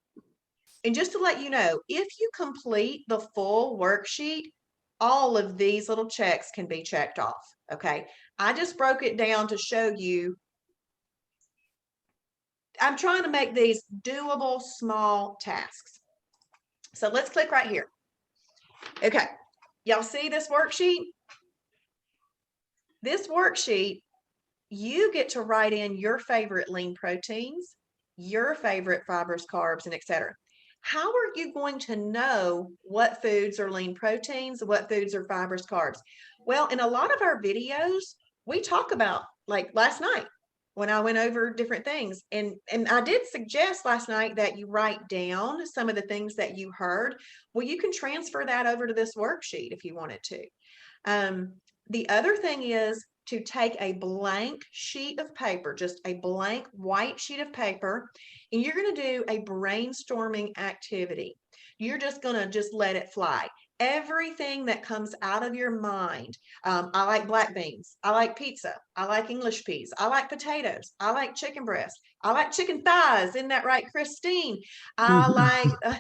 and just to let you know, if you complete the full worksheet, all of these little checks can be checked off, okay? I just broke it down to show you. I'm trying to make these doable small tasks. So let's click right here. Okay, y'all see this worksheet? This worksheet, you get to write in your favorite lean proteins, your favorite fibrous carbs, and etc. How are you going to know what foods are lean proteins, what foods are fibrous carbs? Well, in a lot of our videos, we talk about, like last night, when I went over different things. And I did suggest last night that you write down some of the things that you heard. Well, you can transfer that over to this worksheet if you wanted to. The other thing is to take a blank sheet of paper, just a blank white sheet of paper, and you're going to do a brainstorming activity. You're just going to just let it fly. Everything that comes out of your mind. I like black beans. I like pizza. I like English peas. I like potatoes. I like chicken breast. I like chicken thighs. Isn't that right, Christine? I like,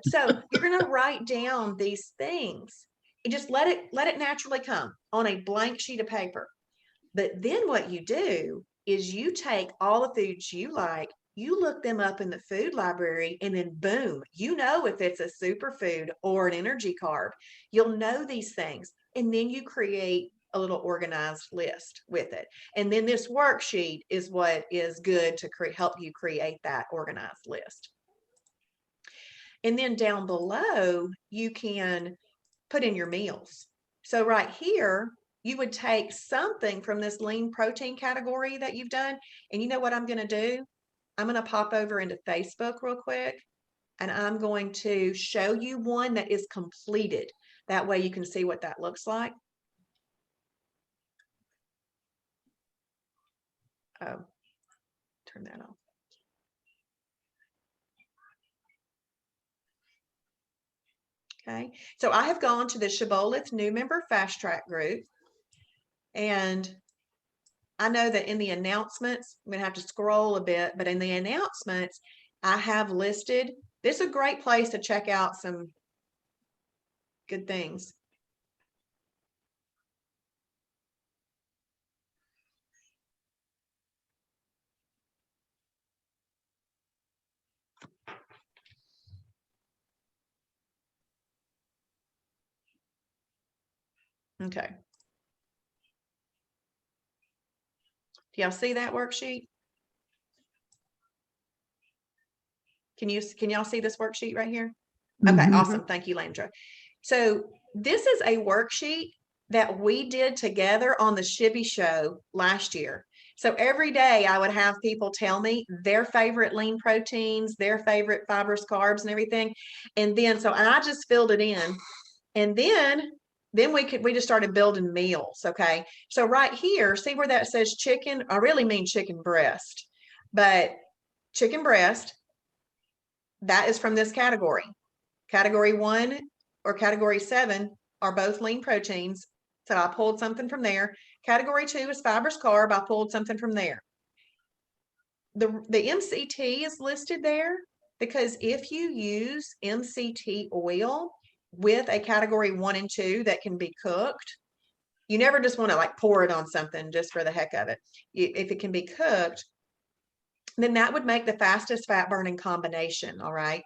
so you're going to write down these things and just let it naturally come on a blank sheet of paper. But then what you do is you take all the foods you like, you look them up in the food library, and then boom, you know if it's a superfood or an energy carb. You'll know these things. And then you create a little organized list with it. And then this worksheet is what is good to help you create that organized list. And then down below, you can put in your meals. So right here, you would take something from this lean protein category that you've done. And you know what I'm going to do? I'm going to pop over into Facebook real quick, and I'm going to show you one that is completed. That way you can see what that looks like. Oh, turn that off. Okay, so I have gone to the Shibboleth new member fast track group, and I know that in the announcements, I'm going to have to scroll a bit, but in the announcements, I have listed, this is a great place to check out some good things. Okay. Do y'all see that worksheet? Can y'all see this worksheet right here? Okay, awesome. Thank you, Landra. So this is a worksheet that we did together on the Shibby Show last year. So every day I would have people tell me their favorite lean proteins, their favorite fibrous carbs and everything. And then, and I just filled it in. And then we just started building meals. Okay. So right here, see where that says chicken? I really mean chicken breast, but chicken breast, that is from this category. Category 1 or category 7 are both lean proteins. So I pulled something from there. Category 2 is fibrous carb. I pulled something from there. The MCT is listed there because if you use MCT oil with a category 1 and 2 that can be cooked, you never just want to like pour it on something just for the heck of it. If it can be cooked, then that would make the fastest fat burning combination. All right.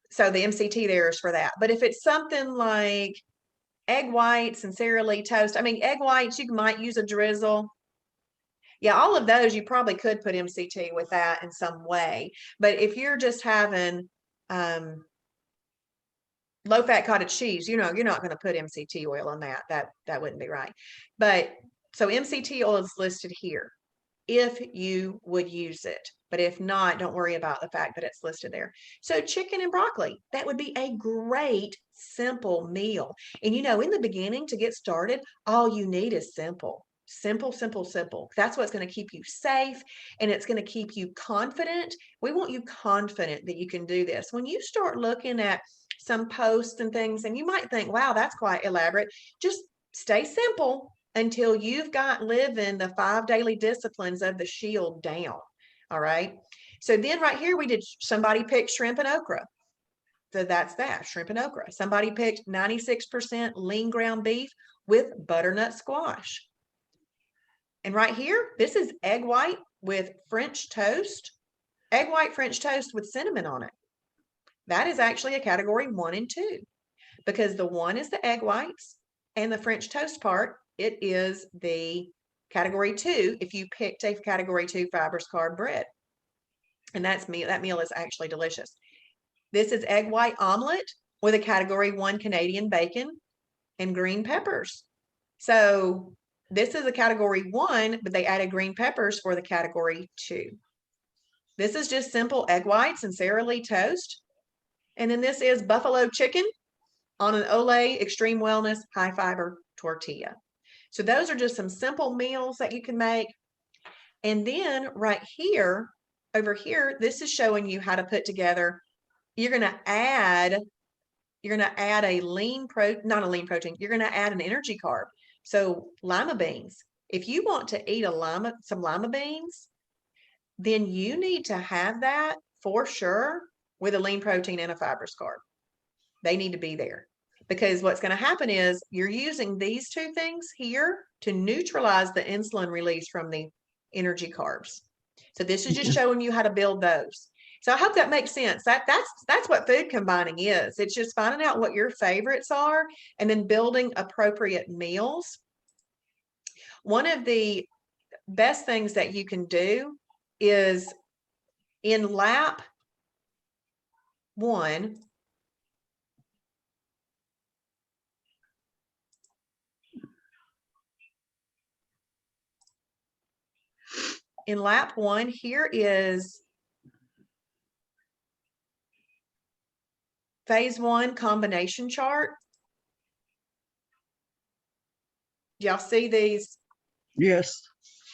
So the MCT there is for that. But if it's something like egg whites and Sara Lee toast, I mean, egg whites, you might use a drizzle. Yeah, all of those, you probably could put MCT with that in some way. But if you're just having low-fat cottage cheese, you're not going to put MCT oil on that. That wouldn't be right. But so MCT oil is listed here if you would use it. But if not, don't worry about the fact that it's listed there. So chicken and broccoli, that would be a great simple meal. And in the beginning to get started, all you need is simple. Simple, simple, simple. That's what's going to keep you safe, and it's going to keep you confident. We want you confident that you can do this. When you start looking at some posts and things, and you might think, wow, that's quite elaborate. Just stay simple until you've got living the 5 daily disciplines of the Shield down. All right. So then right here, somebody picked shrimp and okra. So that's that, shrimp and okra. Somebody picked 96% lean ground beef with butternut squash. And right here, this is egg white with French toast, egg white French toast with cinnamon on it. That is actually a category 1 and 2 because the 1 is the egg whites and the French toast part, it is the category 2 if you picked a category 2 fibrous carb bread. And that meal is actually delicious. This is egg white omelet with a category 1 Canadian bacon and green peppers. So This is a category 1, but they added green peppers for the category 2. This is just simple egg whites and Sara Lee toast. And then this is buffalo chicken on an Olay Extreme Wellness high fiber tortilla. So those are just some simple meals that you can make. And then right here, over here, this is showing you how to put together. You're going to add a lean not a lean protein. You're going to add an energy carb. So lima beans. If you want to eat some lima beans, then you need to have that for sure with a lean protein and a fibrous carb. They need to be there, because what's going to happen is you're using these two things here to neutralize the insulin release from the energy carbs. So this is just showing you how to build those. So I hope that makes sense. That's what food combining is. It's just finding out what your favorites are and then building appropriate meals. One of the best things that you can do is in lap 1, here is phase 1 combination chart. Do y'all see these? Yes.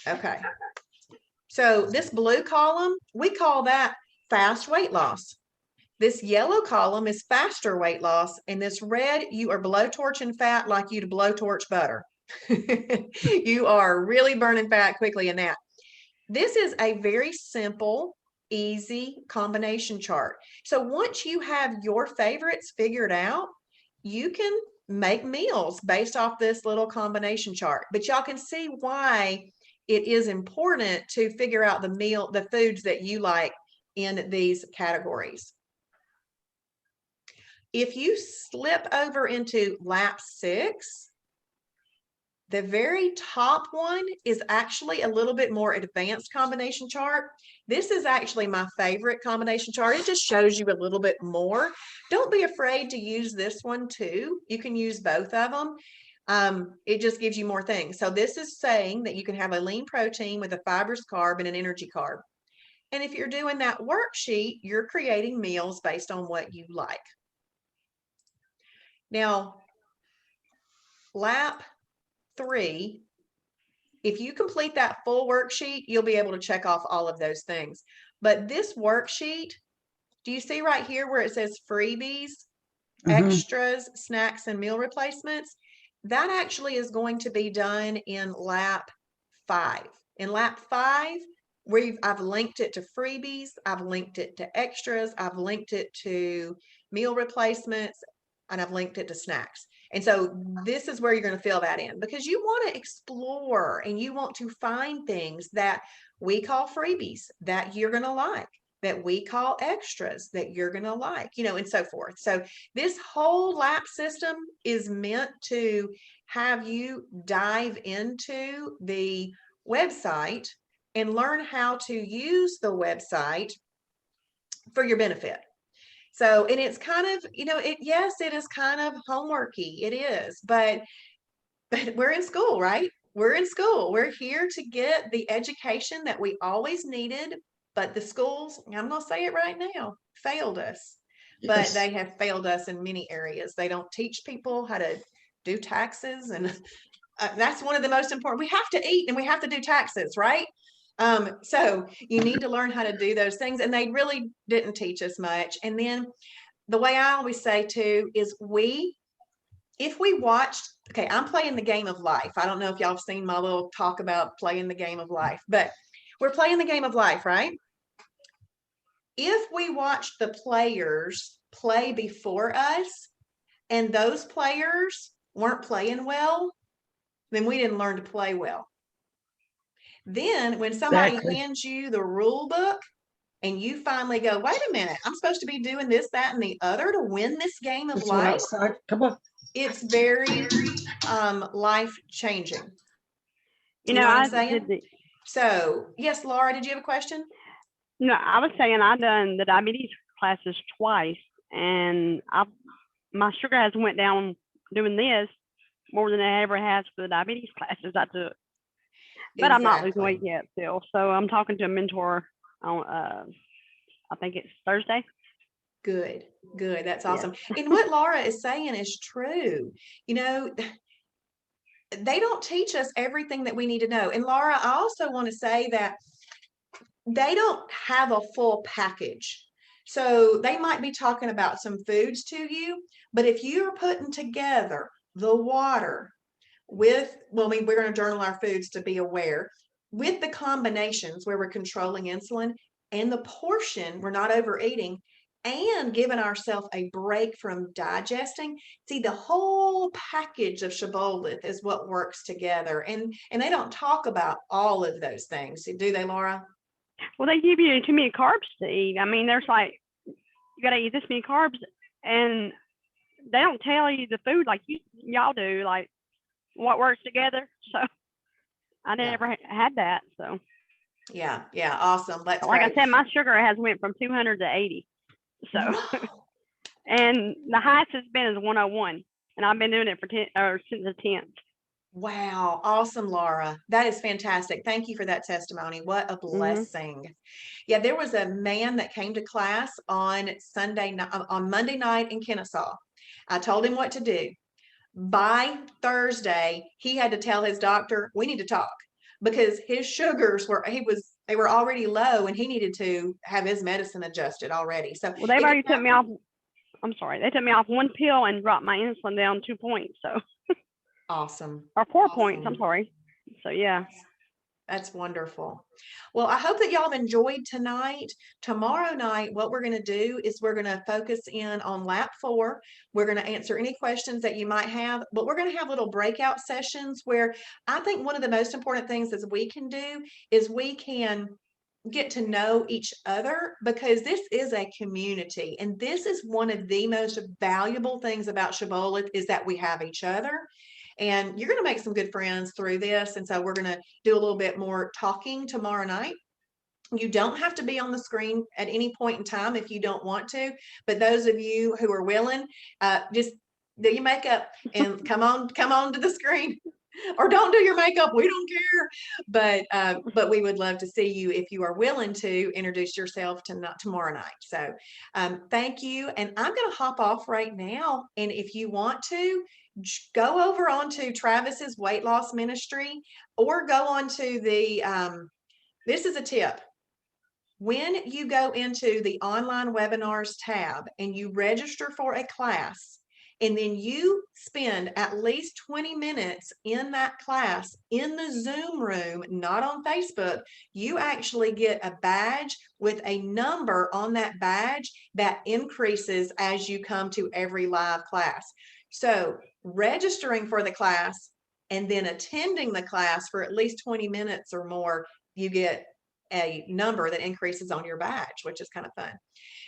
Okay. So this blue column, we call that fast weight loss. This yellow column is faster weight loss. And this red, you are blowtorching fat like you'd blowtorch butter. You are really burning fat quickly in that. This is a very simple, easy combination chart. So once you have your favorites figured out, you can make meals based off this little combination chart. But y'all can see why it is important to figure out the foods that you like in these categories. If you slip over into lap 6, the very top one is actually a little bit more advanced combination chart. This is actually my favorite combination chart. It just shows you a little bit more. Don't be afraid to use this one too. You can use both of them. It just gives you more things. So this is saying that you can have a lean protein with a fibrous carb and an energy carb. And if you're doing that worksheet, you're creating meals based on what you like. Now, lap 3, if you complete that full worksheet, you'll be able to check off all of those things. But this worksheet, do you see right here where it says freebies, extras, snacks, and meal replacements? That actually is going to be done in lap 5. In lap 5, I've linked it to freebies, I've linked it to extras, I've linked it to meal replacements, and I've linked it to snacks. And so this is where you're going to fill that in, because you want to explore and you want to find things that we call freebies that you're going to like, that we call extras that you're going to like, and so forth. So this whole lap system is meant to have you dive into the website and learn how to use the website for your benefit. So, and it's kind of, yes, it is kind of homeworky. It is, but we're in school, right? We're in school. We're here to get the education that we always needed, but the schools, I'm going to say it right now, failed us. But they have failed us in many areas. They don't teach people how to do taxes. And that's one of the most important. We have to eat and we have to do taxes, right? So you need to learn how to do those things. And they really didn't teach us much. And then the way I always say too is if we watched, okay, I'm playing the game of life. I don't know if y'all have seen my little talk about playing the game of life, but we're playing the game of life, right? If we watched the players play before us and those players weren't playing well, then we didn't learn to play well. Then when somebody hands you the rule book and you finally go, wait a minute, I'm supposed to be doing this, that, and the other to win this game of life. Come on. It's very life changing. You know, what I'm I saying? So yes, Laura, did you have a question? No, I was saying I done the diabetes classes twice, and my sugar has went down doing this, more than it ever has for the diabetes classes I took. But I'm not losing Exactly. weight yet still. So I'm talking to a mentor on, I think it's Thursday. Good, good. That's Yeah. awesome. And what Laura is saying is true. You know, they don't teach us everything that we need to know. And Laura, I also want to say that they don't have a full package. So they might be talking about some foods to you, but if you're putting together the water with, well, I mean, we're going to journal our foods to be aware with the combinations where we're controlling insulin and the portion, we're not overeating and giving ourselves a break from digesting. See, the whole package of shibboleth is what works together. And they don't talk about all of those things. Do they, Laura? Well, they give you too many carbs to eat. I mean, there's like, you got to eat this many carbs, and they don't tell you the food like y'all do, like what works together. So I never had that. So Yeah, awesome. That's like great. I said, my sugar has went from 200 to 80. So Wow. and the highest it's been is 101, and I've been doing it for 10 or since the 10th. Wow, awesome, Laura. That is fantastic. Thank you for that testimony. What a blessing. Yeah, there was a man that came to class on Monday night in Kennesaw. I told him what to do. By Thursday, he had to tell his doctor, we need to talk, because his sugars they were already low and he needed to have his medicine adjusted already. So Well, they've already took me off. I'm sorry, they took me off 1 pill and dropped my insulin down 2 points. So awesome. or 4 points. I'm sorry. So yeah. That's wonderful. Well, I hope that y'all have enjoyed tonight. Tomorrow night, what we're going to do is we're going to focus in on lap 4. We're going to answer any questions that you might have, but we're going to have little breakout sessions where I think one of the most important things that we can do is we can get to know each other, because this is a community, and this is one of the most valuable things about Shibboleth is that we have each other. And you're going to make some good friends through this. And so we're going to do a little bit more talking tomorrow night. You don't have to be on the screen at any point in time if you don't want to. But those of you who are willing, just do your makeup and come on to the screen. Or don't do your makeup. We don't care. But we would love to see you if you are willing to introduce yourself tomorrow night. So thank you. And I'm going to hop off right now. And if you want to, go over onto Travis's weight loss ministry, or go onto the, this is a tip. When you go into the online webinars tab and you register for a class, and then you spend at least 20 minutes in that class in the Zoom room, not on Facebook, you actually get a badge with a number on that badge that increases as you come to every live class. So registering for the class and then attending the class for at least 20 minutes or more, you get a number that increases on your badge, which is kind of fun.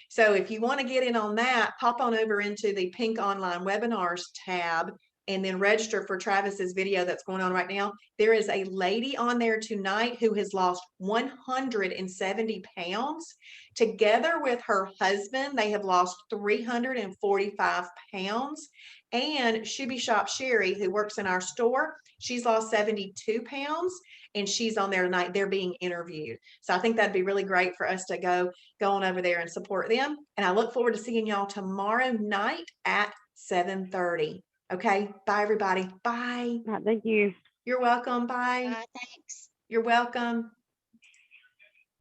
So if you want to get in on that, pop on over into the pink online webinars tab and then register for Travis's video that's going on right now. There is a lady on there tonight who has lost 170 pounds. Together with her husband, they have lost 345 pounds. And Shuby Shop Sherry, who works in our store, she's lost 72 pounds. And she's on there tonight. They're being interviewed. So I think that'd be really great for us to go on over there and support them. And I look forward to seeing y'all tomorrow night at 7:30. Okay. Bye, everybody. Bye. All right, thank you. You're welcome. Bye. Thanks. You're welcome.